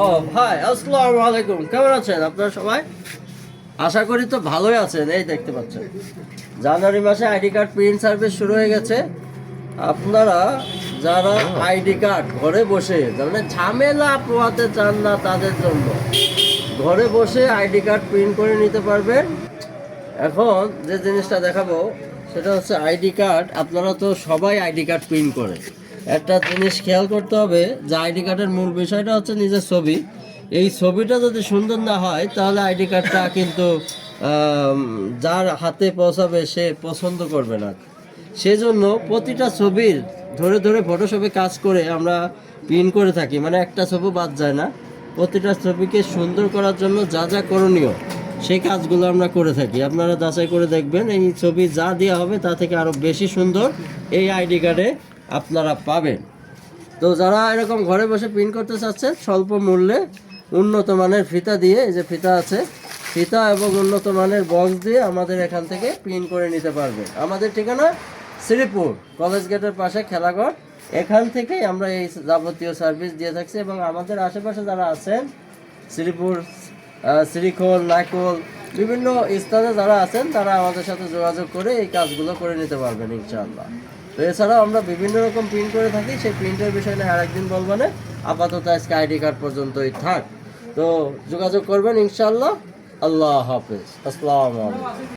ও ভাই, আসসালামু আলাইকুম। কেমন আছেন আপনারা সবাই? আশা করি তো ভালোই আছেন। এই দেখতে পাচ্ছেন জানুয়ারি মাসে আইডি কার্ড প্রিন্ট সার্ভিস শুরু হয়ে গেছে। আপনারা যারা আইডি কার্ড ঘরে বসে মানে ঝামেলা পোহাতে চান না, তাদের জন্য ঘরে বসে আইডি কার্ড প্রিন্ট করে নিতে পারবেন। এখন যে জিনিসটা দেখাবো সেটা হচ্ছে আইডি কার্ড। আপনারা তো সবাই আইডি কার্ড প্রিন্ট করে। একটা জিনিস খেয়াল করতে হবে যে আইডি কার্ডের মূল বিষয়টা হচ্ছে নিজের ছবি। এই ছবিটা যদি সুন্দর না হয় তাহলে আইডি কার্ডটা কিন্তু যার হাতে পৌঁছাবে সে পছন্দ করবে না। সেজন্য প্রতিটা ছবির ধরে ধরে ফটোশপে কাজ করে আমরা প্রিন্ট করে থাকি, মানে একটা ছবি বাদ যায় না। প্রতিটা ছবিকে সুন্দর করার জন্য যা যা করণীয় সেই কাজগুলো আমরা করে থাকি। আপনারা যাচাই করে দেখবেন, এই ছবি যা দেওয়া হবে তা থেকে আরও বেশি সুন্দর এই আইডি কার্ডে আপনারা পাবেন। তো যারা এরকম ঘরে বসে প্রিন্ট করতে চাচ্ছেন স্বল্প মূল্যে উন্নত মানের ফিতা দিয়ে, এই যে ফিতা আছে, ফিতা এবং উন্নত মানের বক্স দিয়ে আমাদের এখান থেকে প্রিন্ট করে নিতে পারবেন। আমাদের ঠিকানা শ্রীপুর কলেজ গেটের পাশে খেলাঘর। এখান থেকেই আমরা এই যাবতীয় সার্ভিস দিয়ে থাকছি এবং আমাদের আশেপাশে যারা আছেন শ্রীপুর, শ্রীখোল, নাইকোল বিভিন্ন স্থানে যারা আছেন তারা আমাদের সাথে যোগাযোগ করে এই কাজগুলো করে নিতে পারবেন ইনশাআল্লাহ। তো এছাড়াও আমরা বিভিন্ন রকম প্রিন্ট করে থাকি, সেই প্রিন্টের বিষয় নিয়ে আরেকদিন বলবো না। আপাতত আজকে আইডি কার্ড পর্যন্তই থাক। তো যোগাযোগ করবেন ইনশাআল্লাহ। আল্লাহ হাফেজ, আসসালামু আলাইকুম।